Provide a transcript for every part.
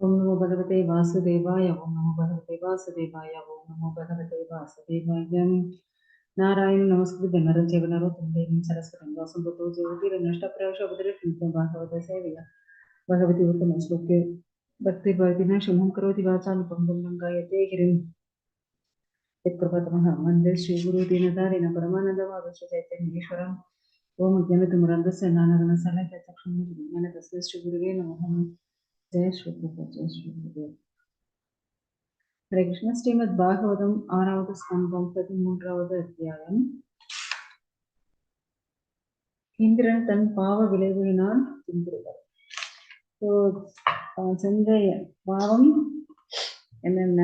ओम नमो भगवते वासुदेवाय। ओम नमो भगवते वासुदेवाय। ओम नमो भगवते वासुदेवाय। नारायण नमस्कृत्य नरं चैव नरोत्तमं देवीं सरस्वतीं व्यासं ततो जयति भागवत सेवया भगवती उत्तम श्लोके भक्ति भवति शमं करोति वाचालं गङ्गायते गिरिं यत्कृपातमः वन्दे श्रीगुरु दीनतारिणं परमानन्दमाधवस्य चैतन्येश्वरम्। ओम ज्ञानतिमिरन्धस्य ज्ञानगणशलाकया चक्षुरुन्मीलितं येन तस्मै श्रीगुरुवे नमः। जय श्री कृष्ण, जय श्री गुरुदेव। हरे कृष्ण। श्रीमद् भागवतम 6வது ஸ்கந்தம் 13வது அத்தியாயம். இந்திரன் தன் பாவ விளைவுகளினால் துன்புறுவார். செஞ்ச பாவம் என்னென்ன,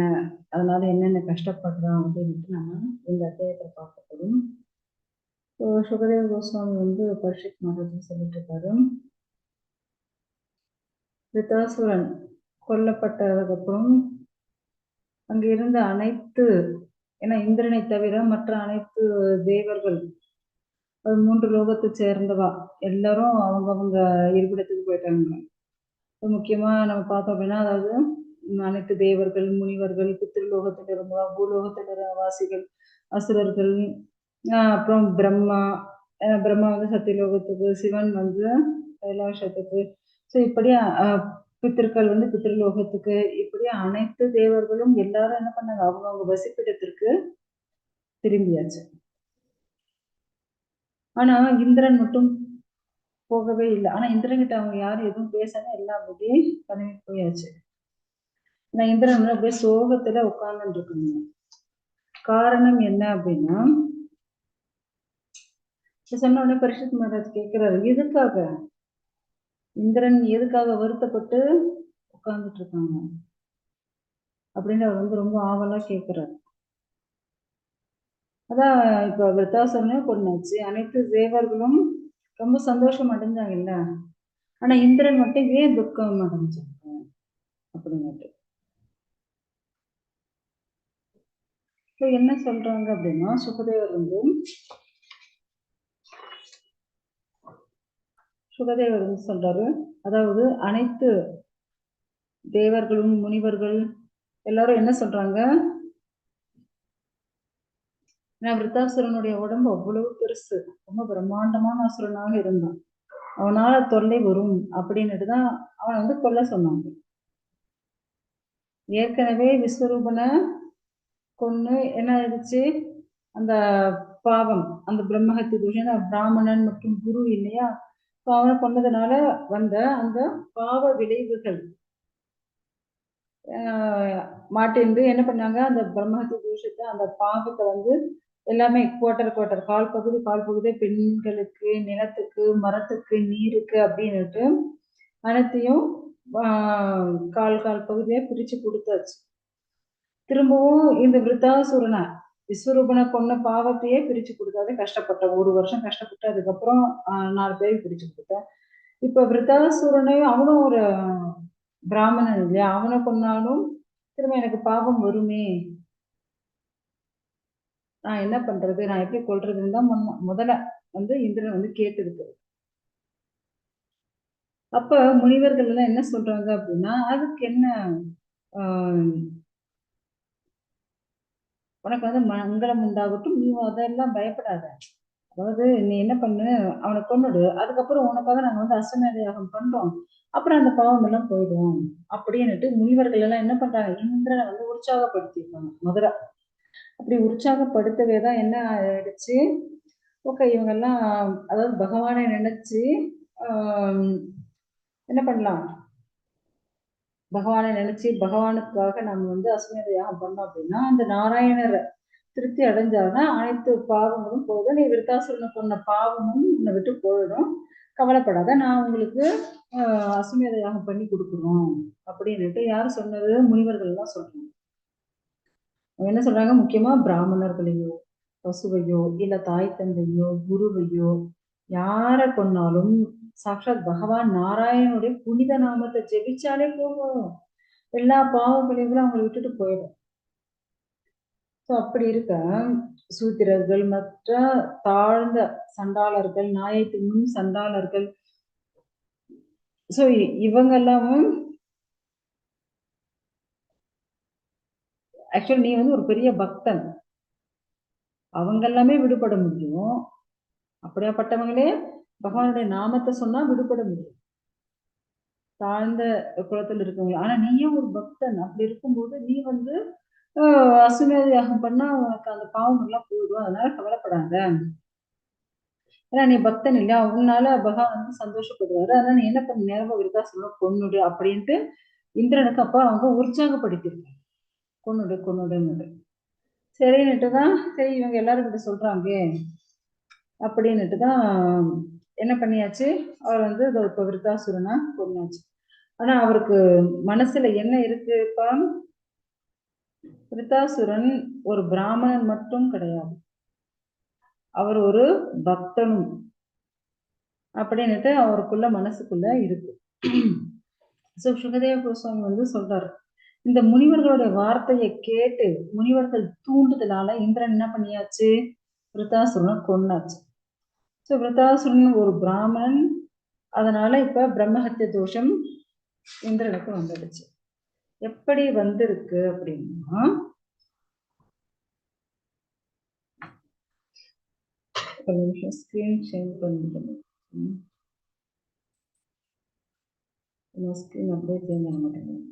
அதனால என்னென்ன கஷ்டப்படுறான் அப்படின்ட்டு நம்ம இந்த அத்தியாயத்தை பார்க்கப்படும். சுகதேவ கோஸ்வாமி பரீட்சித் மகாராஜ் சொல்லிட்டு இருக்காரு, விருத்தாசுரன் கொல்லப்பட்டதுக்கு அப்புறம் அங்க இருந்த அனைத்து, ஏன்னா இந்திரனை தவிர மற்ற அனைத்து தேவர்கள், அது 3 லோகத்தை சேர்ந்தவா எல்லாரும் அவங்கவுங்க இருப்பிடத்துக்கு போயிட்டாங்க. முக்கியமா நம்ம பார்த்தோம் அப்படின்னா, அதாவது அனைத்து தேவர்கள், முனிவர்கள், பித்ருலோகத்தில் இருந்தவா, பூலோகத்தில் இருந்த வாசிகள், அசுரர்கள், அப்புறம் பிரம்மா சத்தியலோகத்துக்கு, சிவன் கைலாசத்துக்கு, ஸோ இப்படி பித்திருக்கள் பித்ருலோகத்துக்கு, இப்படி அனைத்து தேவர்களும் எல்லாரும் என்ன பண்ணாங்க, அவங்கவுங்க வசிப்பிடத்திற்கு திரும்பியாச்சு. ஆனா இந்திரன் மட்டும் போகவே இல்லை. ஆனா இந்திரன் கிட்ட அவங்க யாரும் எதுவும் பேசாம எல்லாம் அப்படியே கிளம்பி போயாச்சு. நான் இந்திரன் அப்படியே சோகத்துல உட்கார்ந்துட்டு இருக்காங்க. காரணம் என்ன அப்படின்னா, சொன்ன உடனே பரீட்சித் மகாராஜ் கேட்கிறாரு, எதுக்காக இந்திரன் எதுக்காக வருத்தப்பட்டு உட்கார்ந்துட்டு இருக்காங்க அப்படின்னு அவர் ரொம்ப ஆவலா கேட்கிறாரு. அதான் இப்ப விருத்தாசுரனே கொண்டாச்சு, அனைத்து தேவர்களும் ரொம்ப சந்தோஷம் அடைஞ்சாங்க இல்ல, ஆனா இந்திரன் மட்டும் ஏன் துக்கம் அடைஞ்சாங்க அப்படின்னுட்டு என்ன சொல்றாங்க அப்படின்னா, சுகதேவர் சொல்றாரு, அதாவது அனைத்து தேவர்களும் முனிவர்கள் எல்லாரும் என்ன சொல்றாங்க, விருத்தாசுரனுடைய உடம்பு அவ்வளவு பெருசு, ரொம்ப பிரம்மாண்டமான அசுரனாக இருந்தான், அவனால தொல்லை வரும் அப்படின்னுட்டுதான் அவனை கொல்ல சொன்னாங்க. ஏற்கனவே விஸ்வரூபனை கொன்னு என்ன ஆயிடுச்சு, அந்த பாவம், அந்த பிரம்மஹத்தி தூஷன், பிராமணன் மற்றும் குரு இல்லையா, அவனை கொண்டதுனால வந்த அந்த பாவ விளைவுகள் மாட்டின்று என்ன பண்ணாங்க, அந்த பிரம்மஹத்தி தூஷத்தை, அந்த பாவத்தை எல்லாமே குவார்டர் கால் பகுதி பெண்களுக்கு, நிலத்துக்கு, மரத்துக்கு, நீருக்கு அப்படின்னுட்டு அனைத்தையும் கால் பகுதியை பிரிச்சு கொடுத்தாச்சு. திரும்பவும் இந்த விருத்தாசுரனை, விஸ்வரூபனை கொன்ன பாவத்தையே பிரிச்சு கொடுத்தாது கஷ்டப்பட்டேன். 1 வருஷம் கஷ்டப்பட்டு அதுக்கப்புறம் 4 பேருக்கு பிரிச்சு கொடுத்தேன். இப்ப விருத்தாசுரனையும், அவனும் ஒரு பிராமணன் இல்லையா, அவனை கொன்னாலும் திரும்ப எனக்கு பாவம் வருமே, நான் என்ன பண்றது, நான் எப்படி கொள்றதுன்னு தான் முதல்ல இந்திரன் கேட்டிருக்கு. அப்ப முனிவர்கள் எல்லாம் என்ன சொல்றாங்க அப்படின்னா, அதுக்கு என்ன, உனக்கு மங்களம் உண்டாகட்டும், நீ அதெல்லாம் பயப்படாத, அதாவது நீ என்ன பண்ணு, அவனை கொன்னுடு, அதுக்கப்புறம் உனக்காக நாங்க அஸ்வமேத யாகம் பண்றோம், அப்புறம் அந்த பாவம் எல்லாம் போயிடும் அப்படின்னுட்டு முனிவர்கள் எல்லாம் என்ன பண்றாங்க, இந்திரனை உற்சாகப்படுத்திருக்காங்க முதல்ல. அப்படி உற்சாகப்படுத்தவே தான் என்ன ஆயிடுச்சு, ஓகே இவங்க எல்லாம், அதாவது பகவானை நினைச்சு என்ன பண்ணலாம், பகவானை நினைச்சு பகவானுக்காக நம்ம அஸ்வமேத யாகம் பண்ணோம் அப்படின்னா, அந்த நாராயணரை திருப்தி அடைஞ்சாருன்னா அனைத்து பாவங்களும் போதும், நீ விருத்தாசுரனை கொண்ட பாவமும் உன்னை விட்டு போயிடும், கவலைப்படாத, நான் உங்களுக்கு அஸ்வமேத யாகம் பண்ணி கொடுக்குறோம் அப்படின்னுட்டு யாரு சொன்னது, முனிவர்கள் எல்லாம் சொல்றாங்க. என்ன சொல்றாங்க, முக்கியமா பிராமணர்களையோ, பசுவையோ, இல்ல தாய் தந்தையோ, குருவையோ யாரை கொன்னாலும் சாட்சாத் பகவான் நாராயணனுடைய புனித நாமத்தை ஜெபிச்சாலே போகும், எல்லா பாவ விளைவுகளும் அவங்களை விட்டுட்டு போயிடும். அப்படி இருக்க சூத்திரர்கள், மற்ற தாழ்ந்த சண்டாளர்கள், நாயை தின்னும் சண்டாளர்கள், இவங்க எல்லாமும் ஆக்சுவலி நீ வந்து ஒரு பெரிய பக்தன், அவங்க எல்லாமே விடுபட முடியும். அப்படியாப்பட்டவங்களே பகவானுடைய நாமத்தை சொன்னா விடுபட முடியும், தாழ்ந்த குலத்துல இருக்கவங்க. ஆனா நீயே ஒரு பக்தன், அப்படி இருக்கும்போது நீ வந்து அசுமேத யாகம் பண்ணா உனக்கு அந்த பாவம் எல்லாம் போயிடும், அதனால கவலைப்படாத. ஏன்னா நீ பக்தன் இல்லையா, உன்னால பகவான் வந்து சந்தோஷப்படுவாரு. அதனால நீ என்ன பண்ண, நேரமா விருத்தாசுரனை கொன்னுடு அப்படின்ட்டு இந்திரனுக்கு அப்ப அவங்க உற்சாகப்படுத்திருக்காங்க. கொன்னுடு கொன்னுடுன்னு. சரின்னுட்டு தான், சரி இவங்க எல்லாரும் கிட்ட சொல்றாங்க அப்படின்னுட்டு தான் என்ன பண்ணியாச்சு, அவர் வந்து இப்ப விருத்தாசுரனா கொன்னாச்சு. ஆனா அவருக்கு மனசுல என்ன இருக்கு, இப்ப விருத்தாசுரன் ஒரு பிராமணன் மட்டும் கிடையாது, அவர் ஒரு பக்தனும் அப்படின்னுட்டு அவருக்குள்ள மனசுக்குள்ள இருக்கு. சுகதேவ கோஸ்வாமி வந்து சொல்றாரு, இந்த முனிவர்களுடைய வார்த்தையை கேட்டு முனிவர்கள் தூண்டுதலால இந்திரன் என்ன பண்ணியாச்சு, விருத்தாசுரனை கொன்னாச்சு. ஸோ விருத்தாசுரன் ஒரு பிராமணன், அதனால இப்ப பிரம்மஹத்திய தோஷம் இந்திரனுக்கு வந்துடுச்சு. எப்படி வந்திருக்கு அப்படின்னா, ஒரு நிமிஷம் ஸ்கிரீன் சேஞ்ச் பண்ணிட்டு ஸ்கிரீன் அப்படியே சேஞ்ச் பண்ண மாட்டேங்குது.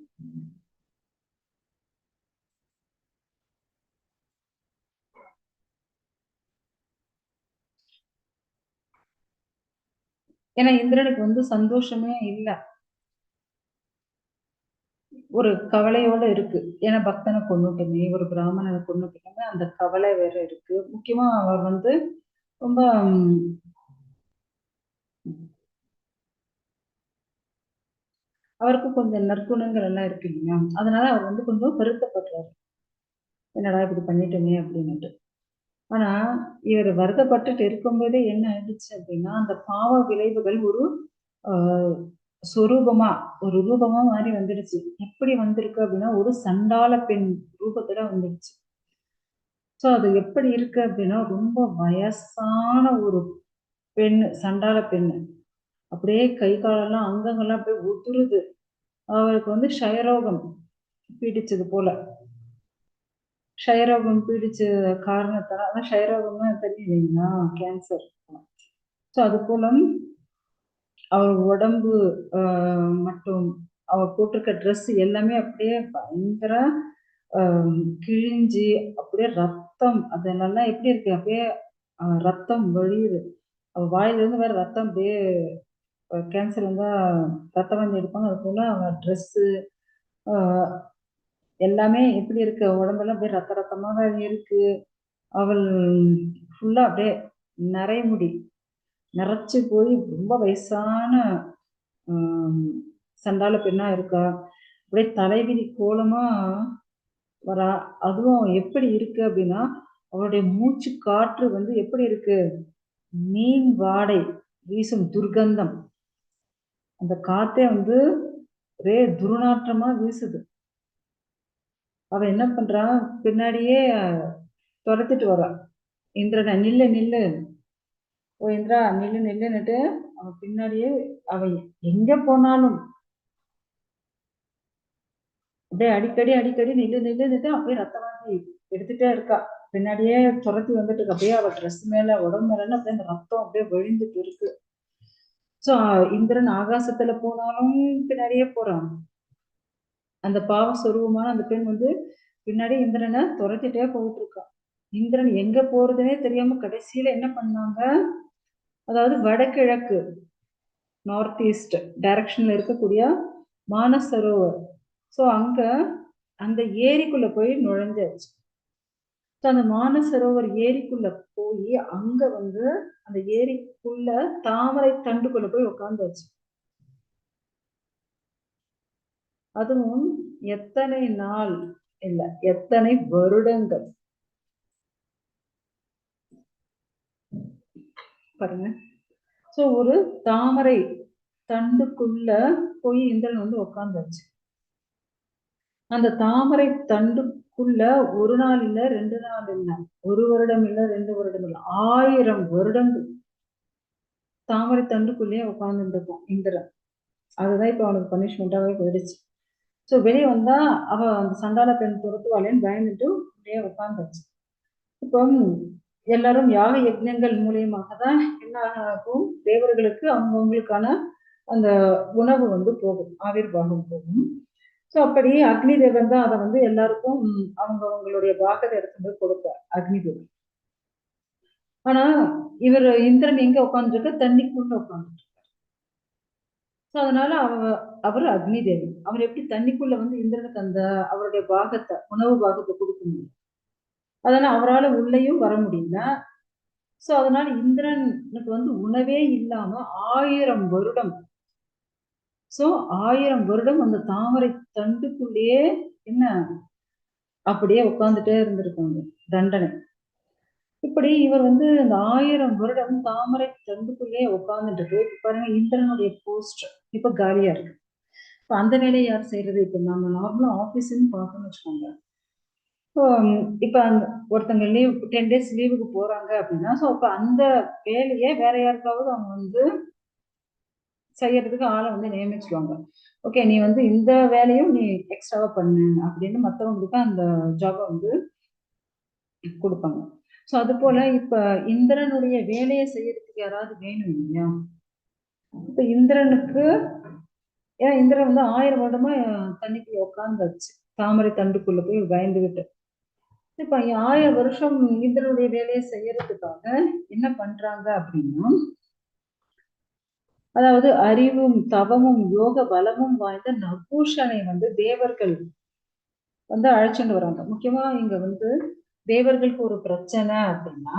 ஏன்னா இந்திரனுக்கு வந்து சந்தோஷமே இல்லை, ஒரு கவலையோட இருக்கு. ஏன்னா பக்தனை கொண்டுட்டுமே, ஒரு பிராமணனை கொண்டுட்டுமே, அந்த கவலை வேற இருக்கு. முக்கியமா அவர் வந்து ரொம்ப அவருக்கு கொஞ்சம் நற்குணங்கள் எல்லாம் இருக்கு இல்லையா, அதனால அவர் வந்து கொஞ்சம் வருத்தப்படுறாரு, என்னடா இப்படி பண்ணிட்டோமே அப்படின்னுட்டு. ஆனா இவர் வருத்தப்பட்டுட்டு இருக்கும்போதே என்ன ஆயிடுச்சு அப்படின்னா, அந்த பாவ விளைவுகள் ஒரு சொரூபமா, ஒரு ரூபமா மாறி வந்துடுச்சு. எப்படி வந்திருக்கு அப்படின்னா, ஒரு சண்டாள பெண் ரூபத்துல வந்துடுச்சு. ஸோ அது எப்படி இருக்கு அப்படின்னா, ரொம்ப வயசான ஒரு பெண், சண்டாள பெண்ணு. அப்படியே கை காலெல்லாம் அங்கங்கள்லாம் அப்படியே உதிருது. அவருக்கு வந்து க்ஷயரோகம் பீடிச்சது போல. க்ஷயரோகம் பீடிச்ச காரணத்தால, அதான் க்ஷயரோகம்னா தெரியும் இல்லைங்களா, கேன்சர். ஸோ அது போல அவர் உடம்பு மட்டும், அவர் போட்டிருக்க ட்ரெஸ் எல்லாமே அப்படியே பயங்கர கிழிஞ்சி, அப்படியே ரத்தம் அதெல்லாம் எப்படி இருக்கு, அப்படியே ரத்தம் வழியுது. அவ வாயிலிருந்து வேற ரத்தம் அப்படியே, கேன்சர் வந்தா ரத்தம் வந்து எடுப்பாங்க, அது போல அவன் ட்ரெஸ்ஸு எல்லாமே எப்படி இருக்கு, உடம்பெல்லாம் அப்படியே ரத்த ரத்தமாக இருக்கு. அவள் ஃபுல்லா அப்படியே நரைமுடி நிறைச்சு போய் ரொம்ப வயசான சண்டாள பெண்ணா இருக்கா. அப்படியே தலைவிதி கோலமா வரா. அதுவும் எப்படி இருக்கு அப்படின்னா, அவருடைய மூச்சு காற்று வந்து எப்படி இருக்கு, மீன் வாடை வீசும் துர்கந்தம். அந்த காத்தே வந்து ஒரே துர்நாற்றமா வீசுது. அவ என்ன பண்றா, பின்னாடியே துரத்திட்டு வரா இந்திரனை, நில்லு நில்லு, ஓ இந்திரா நில்லு நில்லுன்னுட்டு அவன் பின்னாடியே, அவன் எங்க போனாலும் அப்படியே அடிக்கடி அடிக்கடி நில்லு நில்லுன்னுட்டு அப்படியே ரத்த வாந்தி எடுத்துட்டே இருக்கா. பின்னாடியே துரத்தி வந்துட்டு இருக்கு. அப்படியே அவ ட்ரெஸ் மேல உடம்பு மேல அப்படியே அந்த ரத்தம் அப்படியே வழிந்துட்டு இருக்கு. ஸோ இந்திரன் ஆகாசத்துல போனாலும் பின்னாடியே போறான். அந்த பாவ சொரூபமான அந்த பெண் வந்து பின்னாடி இந்திரனை துரத்திட்டே போயிட்டு இருக்கான். இந்திரன் எங்க போறதுன்னே தெரியாம கடைசியில என்ன பண்ணாங்க, அதாவது வடகிழக்கு, நார்த் ஈஸ்ட் டைரக்ஷன்ல இருக்கக்கூடிய மானசரோவர், ஸோ அங்க அந்த ஏரிக்குள்ள போய் நுழைஞ்சாச்சு. ஸோ அந்த மானசரோவர் ஏரிக்குள்ள போய் அங்க வந்து அந்த ஏரிக்குள்ள தாமரை தண்டுக்குள்ள போய் உட்காந்தாச்சு. அதுவும் எத்தனை நாள் இல்ல, எத்தனை வருடங்கள் பாருங்க. ஸோ ஒரு தாமரை தண்டுக்குள்ள போய் இந்திரன் வந்து உட்காந்தாச்சு. அந்த தாமரை தண்டுக்குள்ள ஒரு நாள் இல்ல, 2 நாள் இல்ல, 1 வருடம் இல்ல, 2 வருடம் இல்ல, 1000 வருடங்கள் தாமரை தண்டுக்குள்ளேயே உட்கார்ந்துட்டு இருக்கான் இந்திரன். அதுதான் இப்ப அவனுக்கு பனிஷ்மெண்டாவே போயிடுச்சு. ஸோ வெளியே வந்தா அவ அந்த சண்டாள பெண் துரத்துவாளேன்னு பயந்துட்டு அப்படியே உட்காந்துச்சு. இப்போ எல்லாரும் யாக யஜ்ஞங்கள் மூலியமாக தான் என்ன ஆகும், தேவர்களுக்கு அவங்கவுங்களுக்கான அந்த உணவு வந்து போகும், ஆவிர்வாகம் போகும். ஸோ அப்படி அக்னி தேவன் தான் அதை வந்து எல்லாருக்கும் அவங்க அவங்களுடைய பாகத்தை எடுத்து போய் கொடுப்பார் அக்னி தேவன். ஆனா இவர் இந்திரன் எங்க உட்காந்துருக்க, தண்ணிக்குள்ள உட்காந்துட்டு. ஸோ அதனால அவர் அக்னி தேவன். அவர் எப்படி தண்ணிக்குள்ள வந்து இந்திரனுக்கு அந்த அவருடைய பாகத்தை, உணவு பாகத்தை கொடுக்க முடியும்? அதனால அவரால் உள்ளேயும் வர முடியல. ஸோ அதனால இந்திரனுக்கு வந்து உணவே இல்லாம 1000 வருடம், ஸோ 1000 வருடம் அந்த தாமரை தண்டுக்குள்ளேயே என்ன அப்படியே உட்கார்ந்துட்டே இருந்திருக்காங்க தண்டனை. இப்படி இவர் வந்து இந்த 1000 வருடம் தாமரை தண்டுக்குள்ளேயே உட்கார்ந்துட்டு பாருங்க, இந்திரனுடைய போஸ்ட் இப்ப காலியா இருக்கு. இப்ப அந்த வேலையை யார் செய்யறது? இப்ப நம்ம நார்மலா ஆபீஸ்ன்னு பார்க்கணும்னு வச்சுக்கோங்க. இப்ப அந்த ஒருத்தங்க லீவ் 10 days லீவுக்கு போறாங்க அப்படின்னா, ஸோ அப்ப அந்த வேலையை வேற யாருக்காவது அவங்க வந்து செய்யறதுக்கு ஆளை வந்து நியமிச்சிருவாங்க. ஓகே, நீ வந்து இந்த வேலையும் நீ எக்ஸ்ட்ராவா பண்ணு அப்படின்னு மற்றவங்களுக்கு அந்த ஜாபை வந்து கொடுப்பாங்க. ஸோ அது போல இப்ப இந்திரனுடைய வேலையை செய்யறதுக்கு யாராவது வேணும் இல்லையா? இப்ப இந்திரனுக்கு, ஏன்னா இந்திரன் வந்து 1000 வருடமா தண்ணிக்குள்ள உட்கார்ந்தாச்சு, தாமரை தண்டுக்குள்ள போய் பயந்துகிட்டு. இப்ப 1000 வருஷம் இந்திரனுடைய வேலையை செய்யறதுக்காக என்ன பண்றாங்க அப்படின்னா, அதாவது அறிவும் தவமும் யோக பலமும் வாய்ந்த நபூஷனை வந்து தேவர்கள் வந்து அழைச்சிட்டு வராங்க. முக்கியமா இங்க வந்து தேவர்களுக்கு ஒரு பிரச்சனை அப்படின்னா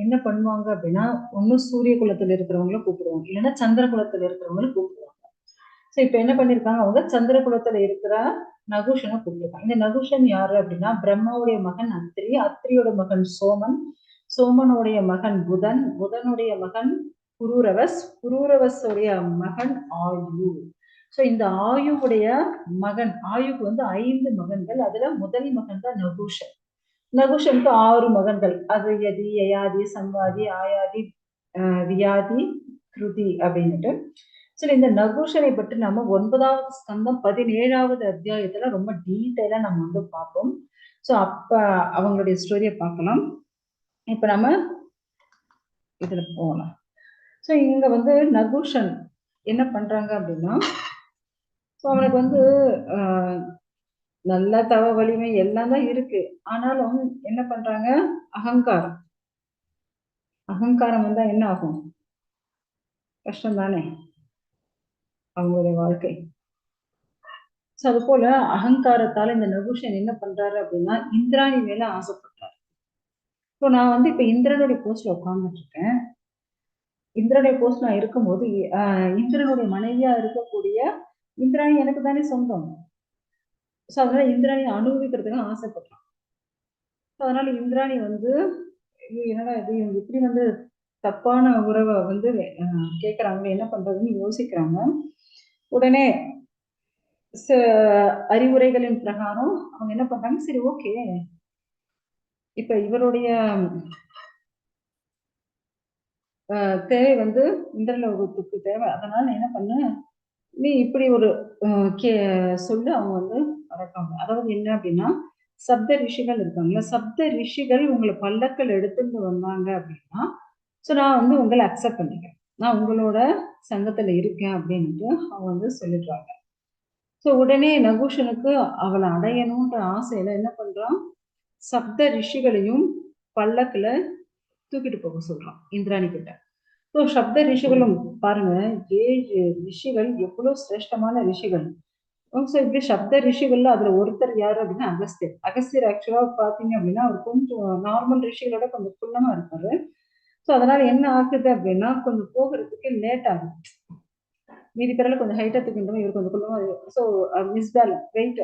என்ன பண்ணுவாங்க அப்படின்னா, ஒண்ணு சூரிய குலத்துல இருக்கிறவங்கள கூப்பிடுவாங்க, இல்லைன்னா சந்திர குலத்துல இருக்கிறவங்கள கூப்பிடுவாங்க. சோ இப்ப என்ன பண்ணிருக்காங்க, அவங்க சந்திர குலத்துல இருக்கிற நகுஷனை கூப்பிட்டுருக்காங்க. இந்த நகுஷன் யாரு அப்படின்னா, பிரம்மாவுடைய மகன் அத்திரி, அத்திரியோட மகன் சோமன், சோமனுடைய மகன் புதன், புதனுடைய மகன் புரூரவஸ், புரூரவஸுடைய மகன் ஆயு. சோ இந்த ஆயுவுடைய மகன், ஆயுக்கு வந்து 5 மகன்கள், அதுல முதல் மகன் தான் நகுஷன். நகுஷனுக்கு 6 மகன்கள், அது யதி, யயாதி, சம்வாதி, ஆயாதி, வியாதி, கிருதி அப்படின்னுட்டு. சரி, இந்த நகுஷனை பற்றி நம்ம 9வது ஸ்கந்தம் 17வது அத்தியாயத்துல ரொம்ப டீட்டெயிலா நம்ம வந்து பார்ப்போம். ஸோ அப்ப அவங்களுடைய ஸ்டோரியை பார்க்கலாம். இப்ப நம்ம இதுல போகலாம். ஸோ இங்க வந்து நகுஷன் என்ன பண்றாங்க அப்படின்னா, ஸோ அவனுக்கு வந்து நல்ல தவ வலிமை எல்லாம் தான் இருக்கு. ஆனாலும் என்ன பண்றாங்க, அகங்காரம். அகங்காரம் வந்தா என்ன ஆகும்? கஷ்டம் தானே அவங்களுடைய வாழ்க்கை. ஸோ அது போல அகங்காரத்தால இந்த நகுஷன் என்ன பண்றாரு அப்படின்னா, இந்திராணி மேல ஆசைப்பட்டார். இப்போ நான் வந்து இப்ப இந்திரனுடைய போஸ்ட்ல உட்கார்ந்துட்டு இருக்கேன். இந்திரனுடைய போஸ்ட் நான் இருக்கும்போது இந்திரனுடைய மனைவியா இருக்கக்கூடிய இந்திராணி எனக்கு தானே சொந்தம். ஸோ அதனால இந்திராணி அனுபவிக்கிறதுக்கு ஆசைப்படுறான். அதனால இந்திராணி வந்து என்னடா இது, இவங்க இப்படி வந்து தப்பான உறவை வந்து கேட்கறாங்க, என்ன பண்றதுன்னு யோசிக்கிறாங்க. உடனே அறிவுரைகளின் பிரகாரம் அவங்க என்ன பண்றாங்க, சரி ஓகே, இப்ப இவருடைய தேவை வந்து இந்திரலோகத்துக்கு தேவை. அதனால என்ன பண்ண, நீ இப்படி ஒரு சொல்லு அவங்க வந்து வளர்ப்பாங்க. அதாவது என்ன அப்படின்னா, சப்த ரிஷிகள் இருக்காங்களா, சப்த ரிஷிகள் உங்களை பல்லக்கள் எடுத்துட்டு வந்தாங்க அப்படின்னா, ஸோ நான் வந்து உங்களை அக்செப்ட் பண்ணிக்கிறேன், நான் உங்களோட சங்கத்துல இருக்கேன் அப்படின்ட்டு அவங்க வந்து சொல்லிடுறாங்க. ஸோ உடனே நகுஷனுக்கு அவளை அடையணும்ன்ற ஆசையில என்ன பண்றான், சப்த ரிஷிகளையும் பல்லக்குல தூக்கிட்டு போக சொல்றான் இந்திராணி கிட்ட. ஸோ சப்த ரிஷிகளும் பாருங்க, 7 ரிஷிகள் எவ்வளவு சிரேஷ்டமான ரிஷிகள். ஸோ இப்படி சப்த ரிஷிகள்ல அதுல ஒருத்தர் யாரு அப்படின்னா அகஸ்தியர். அகஸ்தியர் ஆக்சுவலா பாத்தீங்க அப்படின்னா அவர் கொஞ்சம் நார்மல் ரிஷிகளோட கொஞ்சம் குள்ளமா இருப்பாரு. ஸோ அதனால என்ன ஆகுது அப்படின்னா, கொஞ்சம் போகிறதுக்கு லேட் ஆகும். மீதி பேரால கொஞ்சம் ஹைட்டா தூக்கின்றோம், இவர் கொஞ்சம் குள்ளமா. ஸோ மிஸ்பேலன்ஸ், வெயிட்,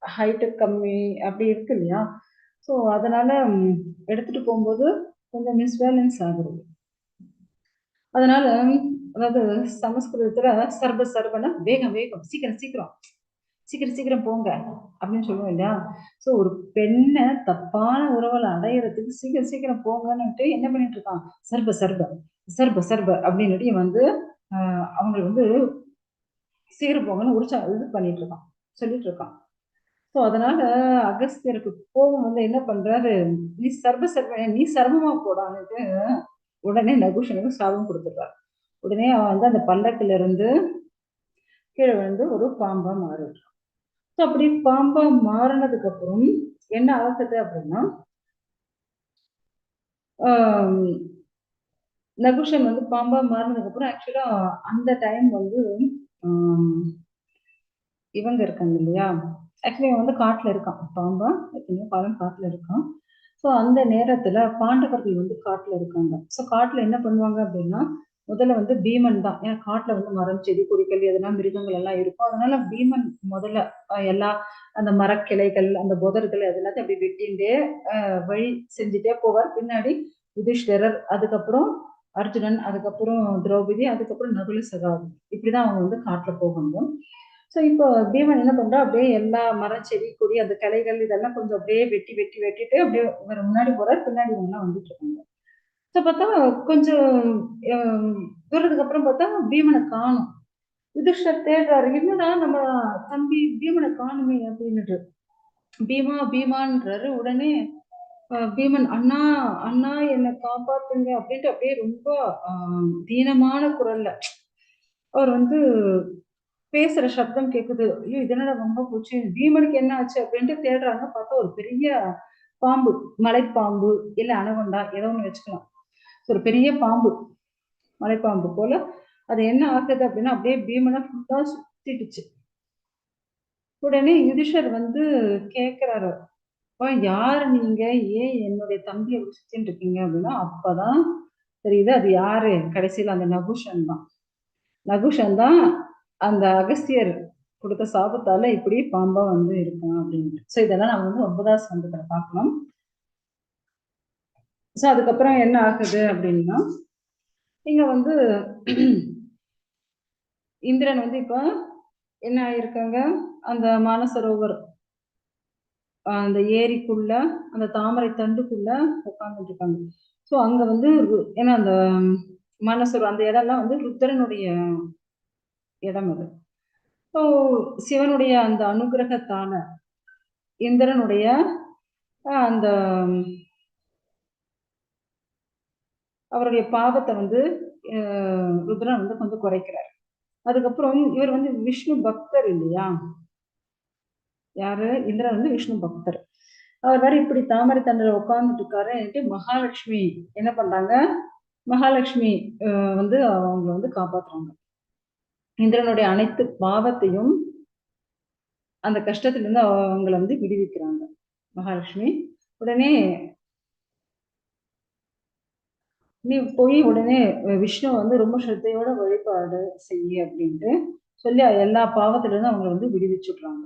ஹைட்டு கம்மி அப்படி இருக்கு இல்லையா? ஸோ அதனால எடுத்துட்டு போகும்போது கொஞ்சம் மிஸ்பேலன்ஸ் ஆகுது. அதனால அதாவது சமஸ்கிருதத்துல சர்வ சர்வன வேகம் வேகம், சீக்கிரம் சீக்கிரம் சீக்கிரம் சீக்கிரம் போங்க அப்படின்னு சொல்லுவோம் இல்லையா? ஸோ ஒரு பெண்ணை தப்பான உறவுல அடையிறதுக்கு சீக்கிரம் சீக்கிரம் போங்கன்னுட்டு என்ன பண்ணிட்டு இருக்கான், சர்ப சர்ப சர்ப சர்ப அப்படின்னு வந்து அவங்க வந்து சீக்கிரம் போங்கன்னு இது பண்ணிட்டு இருக்கான், சொல்லிட்டு இருக்கான். ஸோ அதனால அகஸ்தியருக்கு கோபம் வந்து என்ன பண்றாரு, நீ சர்வமா போடான்னுட்டு உடனே நகுஷனுக்கு சாபம் கொடுத்துடுறாரு. உடனே அவன் வந்து அந்த பல்லக்கில இருந்து கீழே விழுந்து ஒரு பாம்பா மாறிடுறான். ஸோ அப்படி பாம்பா மாறினதுக்கு அப்புறம் என்ன ஆகுது அப்படின்னா, நகுஷன் வந்து பாம்பா மாறினதுக்கு அப்புறம் ஆக்சுவலா அந்த டைம் வந்து இவங்க இருக்காங்க இல்லையா, ஆக்சுவலி அவன் வந்து காட்டுல இருக்கான், பாம்பா எத்தனையோ காலம் காட்டுல இருக்கான். ஸோ அந்த நேரத்துல பாண்டவர்கள் வந்து காட்டுல இருக்காங்க. ஸோ காட்டுல என்ன பண்ணுவாங்க அப்படின்னா, முதல்ல வந்து பீமன் தான், ஏன்னா காட்டுல வந்து மரம் செடி கொடிகள் எதனா மிருகங்கள் எல்லாம் இருக்கும். அதனால பீமன் முதல்ல எல்லா அந்த மரக்கிளைகள் அந்த புதர்கள் அது எல்லாத்தையும் அப்படி வெட்டிண்டே வழி செஞ்சுட்டே போவார். பின்னாடி யுதிஷ்டிரர், அதுக்கப்புறம் அர்ஜுனன், அதுக்கப்புறம் திரௌபதி, அதுக்கப்புறம் நகுல சகாதேவன், இப்படிதான் அவங்க வந்து காட்டுல போவாங்க. ஸோ இப்போ பீமன் என்ன பண்றா, அப்படியே எல்லா மரம் செடி கொடி அந்த கிளைகள் இதெல்லாம் கொஞ்சம் அப்படியே வெட்டிட்டு அப்படியே இவர் முன்னாடி போறாரு, பின்னாடி இவங்கெல்லாம் வந்துட்டு இருக்காங்க. ஸோ பார்த்தா கொஞ்சம் தூரத்துக்கு அப்புறம் பார்த்தா பீமனை காணும். யுதிஷ்டர் தேடுறாரு, என்னடா நம்ம தம்பி பீமனை காணுமே அப்படின்னுட்டு. பீமா பீமான்றாரு. உடனே பீமன், அண்ணா அண்ணா என்னை காப்பாத்துங்க அப்படின்ட்டு அப்படியே ரொம்ப தீனமான குரல்ல அவர் வந்து பேசுற சப்தம் கேக்குது. ஐயோ இது என்னடா ரொம்ப போச்சு, பீமனுக்கு என்ன ஆச்சு அப்படின்ட்டு தேடுறாங்க. பார்த்தா ஒரு பெரிய பாம்பு, மலைப்பாம்பு இல்ல அனகொண்டா ஏதோ ஒண்ணு வச்சுக்கலாம், ஒரு பெரிய பாம்பு, மலைப்பாம்பு போல. அது என்ன ஆகுது அப்படின்னா அப்படியே பீமனை ஃபுல்லா சுத்திடுச்சு. உடனே யுதிஷர் வந்து கேக்குறாரு, யாரு நீங்க, ஏன் என்னுடைய தம்பியை சுத்தின்னு இருக்கீங்க அப்படின்னா, அப்பதான் தெரியுது அது யாரு, கடைசியில அந்த நகுஷன் தான். நகுஷன் தான் அந்த அகஸ்தியர் கொடுத்த சாபத்தால இப்படி பாம்பா வந்து இருக்கும் அப்படின்ட்டு. ஸோ இதெல்லாம் நம்ம வந்து 9வது ஸ்கந்தத்துல பார்க்கணும். ஸோ அதுக்கப்புறம் என்ன ஆகுது அப்படின்னா, இங்க வந்து இந்திரன் வந்து இப்ப என்ன ஆயிருக்காங்க, அந்த மானசரோவர் அந்த ஏரிக்குள்ள அந்த தாமரை தண்டுக்குள்ள உட்கார்ந்துட்டு இருக்காங்க. ஸோ அங்க வந்து ஏன்னா அந்த மானசரோவர் அந்த இடம்லாம் வந்து ருத்ரனுடைய இடம் அது. ஸோ சிவனுடைய அந்த அனுகிரகத்தால இந்திரனுடைய அந்த அவருடைய பாவத்தை வந்து ருத்ரன் வந்து கொஞ்சம் குறைக்கிறார். அதுக்கப்புறம் இவர் வந்து விஷ்ணு பக்தர் இல்லையா, யாரு, இந்திரன் வந்து விஷ்ணு பக்தர். அவர் வேற இப்படி தாமரை தண்டில் உட்கார்ந்துட்டு இருக்காரு. மகாலட்சுமி என்ன பண்றாங்க, மகாலட்சுமி வந்து அவங்க வந்து காப்பாத்துறாங்க. இந்திரனுடைய அனைத்து பாவத்தையும் அந்த கஷ்டத்திலிருந்து அவங்களை வந்து விடுவிக்கிறாங்க மகாலட்சுமி. உடனே நீ போய் உடனே விஷ்ணு வந்து ரொம்ப ஸ்ரத்தையோட வழிபாடு செய்ய அப்படின்ட்டு சொல்லி எல்லா பாவத்துல இருந்து அவங்களை வந்து விடுவிச்சுடுறாங்க.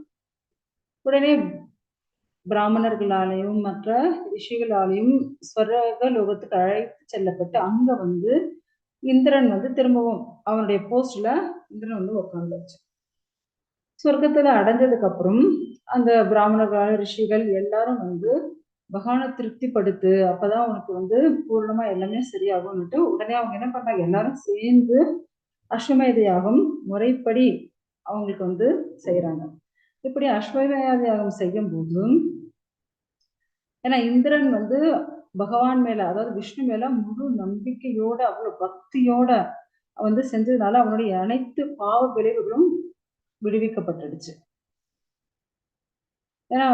உடனே பிராமணர்களாலையும் மற்ற ரிஷிகளாலையும் ஸ்வர்க லோகத்துக்கு அழைத்து செல்லப்பட்டு அங்க வந்து இந்திரன் வந்து திரும்பவும் அவனுடைய போஸ்ட்ல இந்திரன் வந்து உட்கார்ந்துச்சு. சொர்க்கத்துல அடைஞ்சதுக்கு அப்புறம் அந்த பிராமணர்களான ரிஷிகள் எல்லாரும் வந்து பகவானை திருப்திப்படுத்து, அப்பதான் உனக்கு வந்து பூர்ணமா எல்லாமே சரியாகும்னுட்டு உடனே அவங்க என்ன பண்றாங்க, எல்லாரும் சேர்ந்து அஸ்வமேத யாகம் முறைப்படி அவங்களுக்கு வந்து செய்யறாங்க. இப்படி அஸ்வமேத யாகம் செய்யும் போதும், ஏன்னா இந்திரன் வந்து பகவான் மேல அதாவது விஷ்ணு மேல முழு நம்பிக்கையோட அவ்வளவு பக்தியோட வந்து செஞ்சதுனால அவனுடைய அனைத்து பாவ விளைவுகளும் விடுவிக்கப்பட்டுடுச்சு. ஏன்னா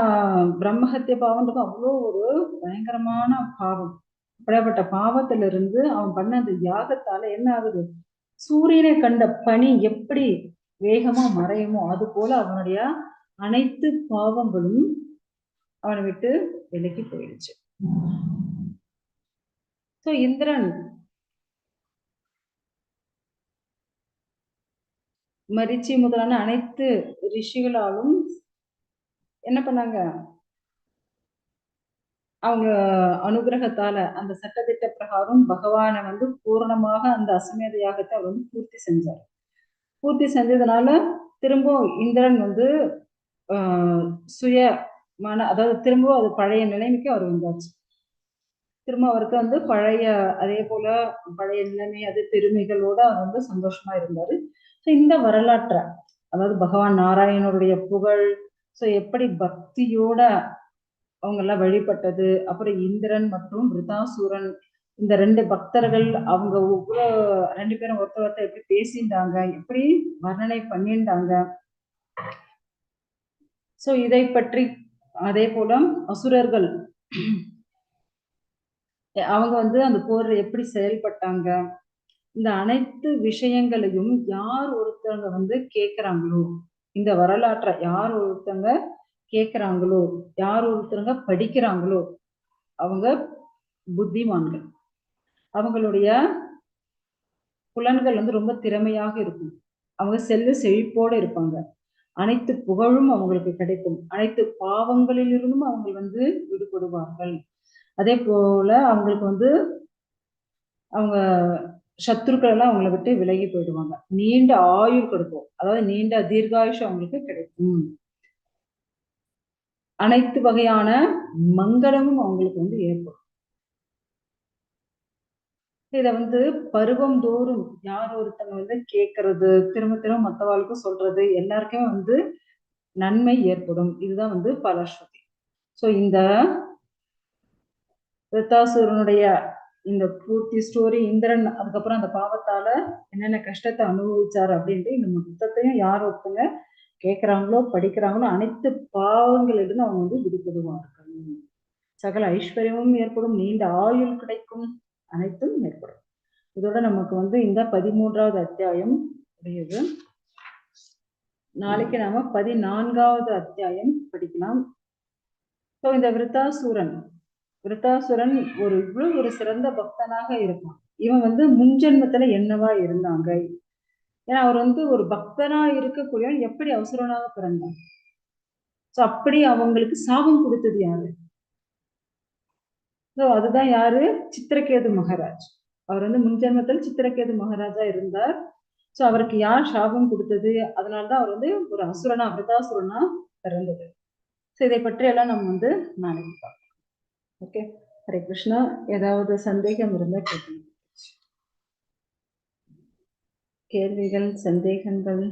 பிரம்மஹத்திய பாவம்ன்றது அவ்வளோ ஒரு பயங்கரமான பாவம். அப்படிப்பட்ட பாவத்துல இருந்து அவன் பண்ண அந்த யாகத்தால என்ன ஆகுது, சூரியனை கண்ட பனி எப்படி வேகமா மறையுமோ அது போல அவனுடைய அனைத்து பாவங்களும் அவனை விட்டு விலகி போயிடுச்சு. ஸோ இந்திரன் மரிச்சி முதலான அனைத்து ரிஷிகளாலும் என்ன பண்ணாங்க, அவங்க அனுகிரகத்தால அந்த சட்டத்திட்ட பிரகாரம் பகவானை வந்து பூரணமாக அந்த அஸ்வமேத யாகத்தை அவர் வந்து பூர்த்தி செஞ்சார். பூர்த்தி செஞ்சதுனால திரும்ப இந்திரன் வந்து சுய அதாவது திரும்ப அது பழைய நிலைமைக்கு அவர் வந்தாச்சு. திரும்ப அவருக்கு வந்து பழைய அதே போல பழைய நிலைமை அது பெருமைகளோட அவர் வந்து சந்தோஷமா இருந்தாரு. ஸோ இந்த வரலாற்றை அதாவது பகவான் நாராயணனுடைய புகழ், ஸோ எப்படி பக்தியோட அவங்க எல்லாம் வழிபட்டது, அப்புறம் இந்திரன் மற்றும் விருதாசூரன் இந்த 2 பக்தர்கள் அவங்க ரெண்டு பேரும் ஒருத்தர் ஒருத்தர் எப்படி பேசிட்டாங்க, எப்படி வர்ணனை பண்ணிட்டாங்க. சோ இதை பற்றி, அதே போல அசுரர்கள் அவங்க வந்து அந்த போர்ல எப்படி செயல்பட்டாங்க, இந்த அனைத்து விஷயங்களையும் யார் ஒருத்தவங்க வந்து கேக்குறாங்களோ, இந்த வரலாற்றை யார் ஒருத்தவங்க கேக்குறாங்களோ, யார் ஒருத்தவங்க படிக்கிறாங்களோ அவங்க புத்திமான்கள். அவங்களுடைய புலன்கள் வந்து ரொம்ப திறமையாக இருக்கும். அவங்க செல்வ செழிப்போட இருப்பாங்க. அனைத்து புகழும் அவங்களுக்கு கிடைக்கும். அனைத்து பாவங்களிலிருந்தும் அவங்க வந்து விடுபடுவார்கள். அதே போல அவங்களுக்கு வந்து அவங்க சத்துருக்கள் எல்லாம் அவங்கள விட்டு விலகி போயிடுவாங்க. நீண்ட ஆயுள் கொடுக்கும். அதாவது நீண்ட தீர்காயுஷம் அவங்களுக்கு கிடைக்கும். அனைத்து வகையான மங்களமும் அவங்களுக்கு வந்து ஏற்படும். இத வந்து பருவம் தோறும் யார் ஒருத்தங்க வந்து கேட்கறது, திரும்ப திரும்ப மத்தவாளுக்கும் சொல்றது, எல்லாருக்குமே வந்து நன்மை ஏற்படும். இதுதான் வந்து பலஸ்ருதி. சோ இந்த விருத்தாசுரனுடைய இந்த பூர்த்தி ஸ்டோரி, இந்திரன் அதுக்கப்புறம் அந்த பாவத்தால என்னென்ன கஷ்டத்தை அனுபவிச்சாரு அப்படின்ட்டு இந்த மொத்தத்தையும் யார் ஒருத்தங்க கேட்கிறாங்களோ படிக்கிறாங்களோ அனைத்து பாவங்களிலிருந்து அவங்க வந்து விடுபடுவார்கள். சகல ஐஸ்வர்யமும் ஏற்படும், நீண்ட ஆயுள் கிடைக்கும், அனைத்தும் ஏற்படும். இதோட நமக்கு வந்து இந்த 13வது அத்தியாயம் உடையது. நாளைக்கு நாம 14வது அத்தியாயம் படிக்கலாம். ஸோ இந்த விருத்தாசுரன் ஒரு இவ்வளவு ஒரு சிறந்த பக்தனாக இருப்பான். இவன் வந்து முன்ஜென்மத்துல என்னவா இருந்தாங்க, ஏன்னா அவர் வந்து ஒரு பக்தனா இருக்கக்கூடிய எப்படி அசுரனாக பிறந்தார். ஸோ அப்படி அவங்களுக்கு சாபம் கொடுத்தது யாரு? ஸோ அதுதான் யாரு? சித்திரகேது மகாராஜ். அவர் வந்து முன்ஜென்மத்தில் சித்திரகேது மகாராஜா இருந்தார். ஸோ அவருக்கு யார் சாபம் கொடுத்தது, அதனாலதான் அவர் வந்து ஒரு அசுரனா, விருத்தாசுரனா பிறந்தது. ஸோ இதை பற்றி எல்லாம் நம்ம வந்து நாளைக்கு பார்க்கலாம். ஓகே, ஹரே கிருஷ்ணா. ஏதாவது சந்தேகம் இருந்தா கேட்கணும். கேள்விகள், சந்தேகங்கள்?